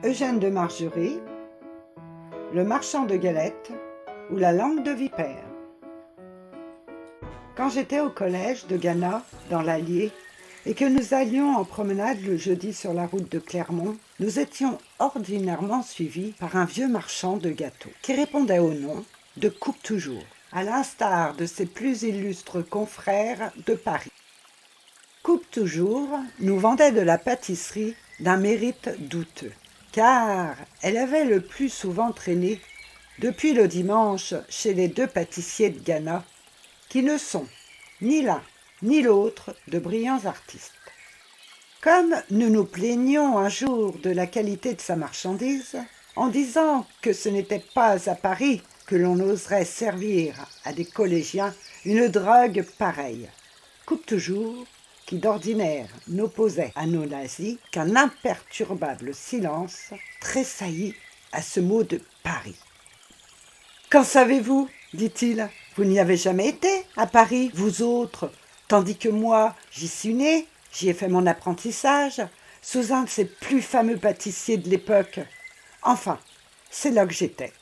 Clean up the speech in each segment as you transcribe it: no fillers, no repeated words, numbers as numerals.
Eugène de Margerie, Le marchand de galettes ou La langue de vipère. Quand j'étais au collège de Gannat, dans l'Allier, et que nous allions en promenade le jeudi sur la route de Clermont, nous étions ordinairement suivis par un vieux marchand de gâteaux qui répondait au nom de Coupe-Toujours, à l'instar de ses plus illustres confrères de Paris. Coupe-Toujours nous vendait de la pâtisserie d'un mérite douteux, car elle avait le plus souvent traîné depuis le dimanche chez les deux pâtissiers de Gannat, qui ne sont ni l'un ni l'autre de brillants artistes. Comme nous nous plaignions un jour de la qualité de sa marchandise, en disant que ce n'était pas à Paris que l'on oserait servir à des collégiens une drogue pareille, Coupe-Toujours, qui d'ordinaire n'opposait à nos nazis qu'un imperturbable silence, tressaillit à ce mot de Paris. « Qu'en savez-vous » dit-il. « Vous n'y avez jamais été, à Paris, vous autres, tandis que moi, j'y suis né, j'y ai fait mon apprentissage, sous un de ces plus fameux pâtissiers de l'époque. Enfin, c'est là que j'étais.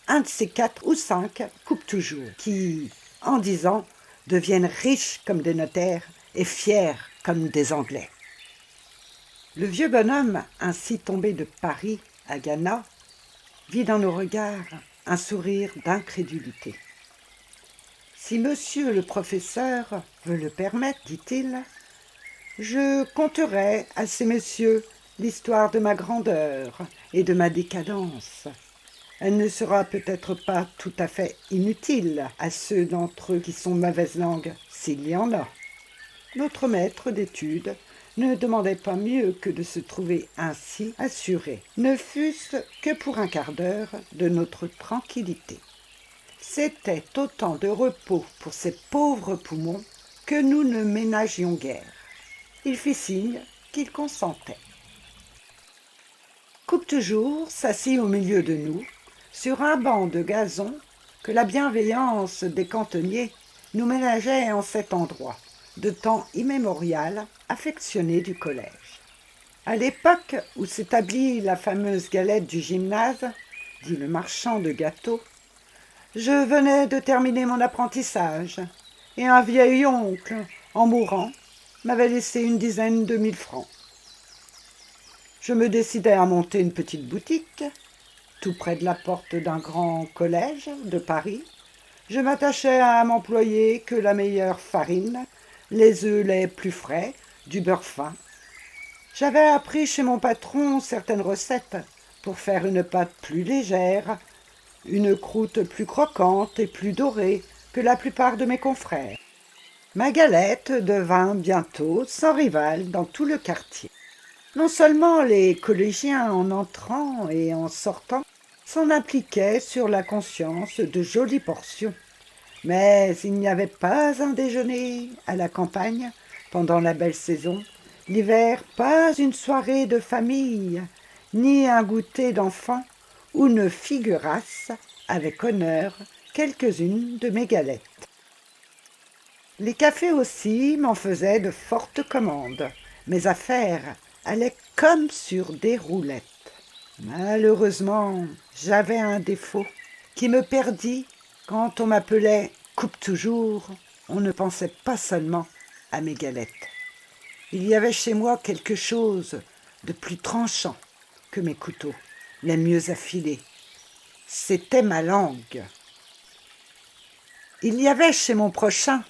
Un de ces 4 ou 5 Coupe-Toujours, qui, en 10 ans, deviennent riches comme des notaires et fiers comme des Anglais. » Le vieux bonhomme, ainsi tombé de Paris à Gannat, vit dans nos regards un sourire d'incrédulité. « Si monsieur le professeur veut le permettre, dit-il, je conterai à ces messieurs l'histoire de ma grandeur et de ma décadence. Elle ne sera peut-être pas tout à fait inutile à ceux d'entre eux qui sont mauvaise langue, s'il y en a. » Notre maître d'études ne demandait pas mieux que de se trouver ainsi assuré, ne fût-ce que pour un quart d'heure, de notre tranquillité. C'était autant de repos pour ces pauvres poumons que nous ne ménagions guère. Il fit signe qu'il consentait. Coupe-Toujours s'assit au milieu de nous, sur un banc de gazon que la bienveillance des cantonniers nous ménageait en cet endroit, de temps immémorial, affectionné du collège. À l'époque où s'établit la fameuse galette du gymnase, dit le marchand de gâteaux, je venais de terminer mon apprentissage, et un vieil oncle, en mourant, m'avait laissé 10 000 francs. Je me décidai à monter une petite boutique, tout près de la porte d'un grand collège de Paris. Je m'attachais à m'employer que la meilleure farine, les œufs les plus frais, du beurre fin. J'avais appris chez mon patron certaines recettes pour faire une pâte plus légère, une croûte plus croquante et plus dorée que la plupart de mes confrères. Ma galette devint bientôt sans rival dans tout le quartier. Non seulement les collégiens, en entrant et en sortant, s'en appliquaient sur la conscience de jolies portions, mais il n'y avait pas un déjeuner à la campagne pendant la belle saison, l'hiver pas une soirée de famille, ni un goûter d'enfants où ne figurassent avec honneur quelques-unes de mes galettes. Les cafés aussi m'en faisaient de fortes commandes. Mes affaires allaient comme sur des roulettes. Malheureusement, j'avais un défaut qui me perdit quand on m'appelait Coupe-Toujours. On ne pensait pas seulement à mes galettes. Il y avait chez moi quelque chose de plus tranchant que mes couteaux, les mieux affilés. C'était ma langue. Il y avait chez mon prochain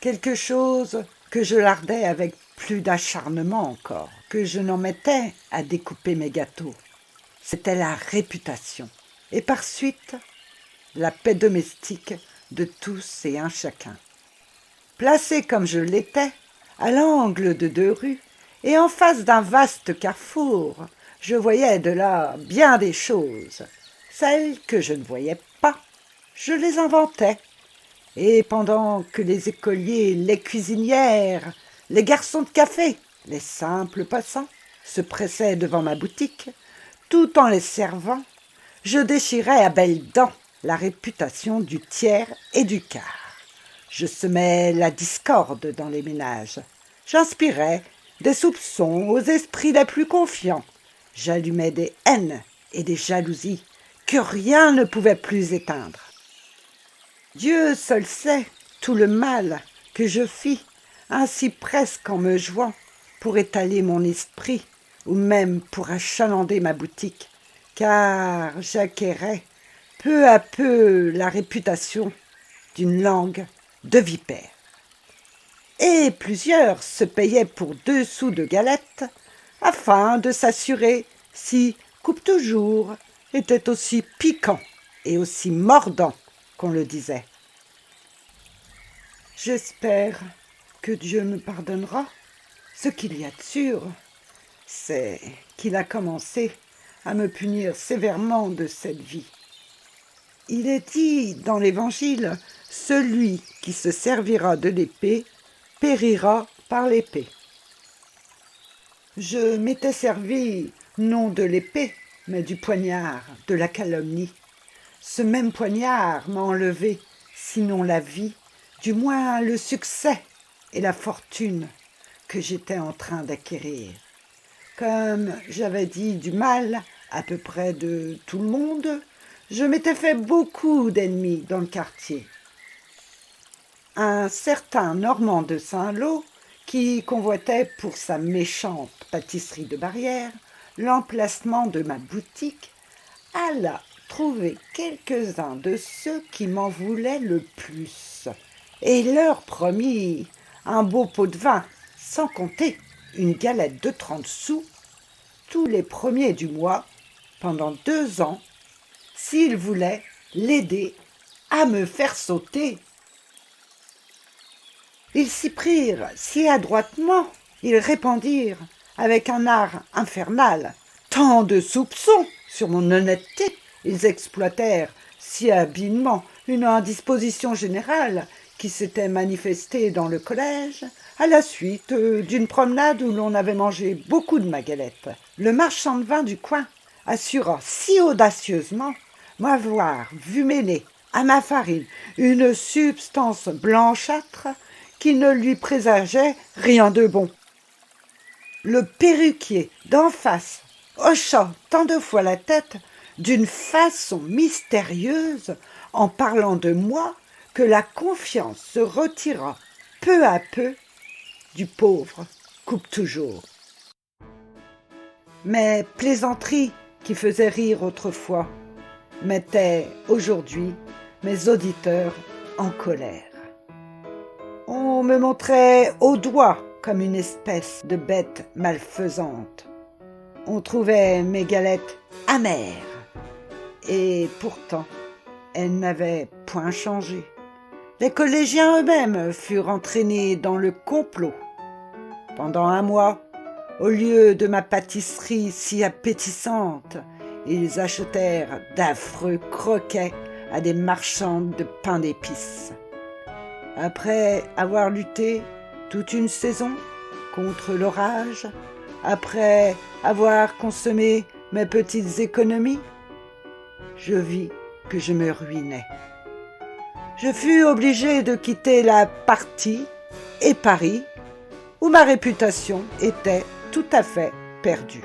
quelque chose que je lardais avec plus d'acharnement encore, que je n'en mettais à découper mes gâteaux. C'était la réputation, et par suite, la paix domestique de tous et un chacun. Placé comme je l'étais, à l'angle de 2 rues, et en face d'un vaste carrefour, je voyais de là bien des choses. Celles que je ne voyais pas, je les inventais. Et pendant que les écoliers, les cuisinières, les garçons de café, les simples passants, se pressaient devant ma boutique, tout en les servant, je déchirais à belles dents la réputation du tiers et du quart. Je semais la discorde dans les ménages. J'inspirais des soupçons aux esprits les plus confiants. j'allumais des haines et des jalousies que rien ne pouvait plus éteindre. Dieu seul sait tout le mal que je fis, ainsi presque en me jouant, pour étaler mon esprit, ou même pour achalander ma boutique, car j'acquérais peu à peu la réputation d'une langue de vipère. Et plusieurs se payaient pour 2 sous de galette, afin de s'assurer si coupe toujours était aussi piquant et aussi mordant qu'on le disait. J'espère que Dieu me pardonnera. Ce qu'il y a de sûr, c'est qu'il a commencé à me punir sévèrement de cette vie. Il est dit dans l'Évangile, « Celui qui se servira de l'épée périra par l'épée. » Je m'étais servi non de l'épée, mais du poignard, de la calomnie. Ce même poignard m'a enlevé, sinon la vie, du moins le succès et la fortune que j'étais en train d'acquérir. Comme j'avais dit du mal à peu près de tout le monde, je m'étais fait beaucoup d'ennemis dans le quartier. Un certain Normand de Saint-Lô, qui convoitait pour sa méchante pâtisserie de Barrière l'emplacement de ma boutique, alla trouver quelques-uns de ceux qui m'en voulaient le plus, et leur promit un beau pot de vin, sans compter une galette de 30 sous, tous les premiers du mois, pendant 2 ans, s'ils voulaient l'aider à me faire sauter. Ils s'y prirent si adroitement, ils répandirent avec un art infernal tant de soupçons sur mon honnêteté. Ils exploitèrent si habilement une indisposition générale qui s'était manifestée dans le collège à la suite d'une promenade où l'on avait mangé beaucoup de ma galette. Le marchand de vin du coin assura si audacieusement m'avoir vu mêler à ma farine une substance blanchâtre qui ne lui présageait rien de bon. Le perruquier d'en face hocha tant de fois la tête d'une façon mystérieuse en parlant de moi que la confiance se retira peu à peu du pauvre coupe-toujours. Mes plaisanteries qui faisaient rire autrefois mettaient aujourd'hui mes auditeurs en colère. On me montrait au doigt comme une espèce de bête malfaisante. On trouvait mes galettes amères, et pourtant elles n'avaient point changé. Les collégiens eux-mêmes furent entraînés dans le complot. Pendant 1 mois, au lieu de ma pâtisserie si appétissante, ils achetèrent d'affreux croquets à des marchandes de pain d'épices. Après avoir lutté toute une saison contre l'orage, après avoir consommé mes petites économies, je vis que je me ruinais. Je fus obligé de quitter la partie et Paris, où ma réputation était tout à fait perdue.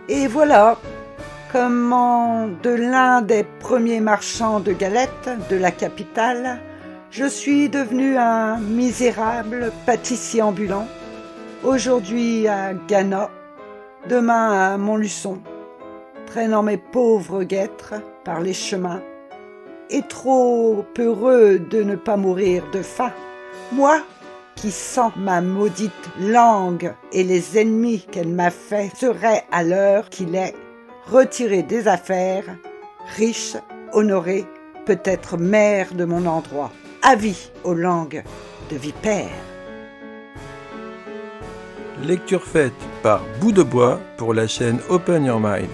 Et voilà comment de l'un des premiers marchands de galettes de la capitale, je suis devenu un misérable pâtissier ambulant, aujourd'hui à Gannat, demain à Montluçon, traînant mes pauvres guêtres par les chemins, et trop heureux de ne pas mourir de faim, moi qui sens ma maudite langue et les ennemis qu'elle m'a fait serait à l'heure qu'il est, retiré des affaires, riche, honoré, peut-être maire de mon endroit. Avis aux langues de vipère. Lecture faite par Bout de Bois pour la chaîne Open Your Mind.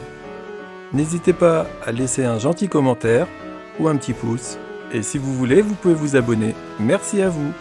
N'hésitez pas à laisser un gentil commentaire ou un petit pouce. Et si vous voulez, vous pouvez vous abonner. Merci à vous.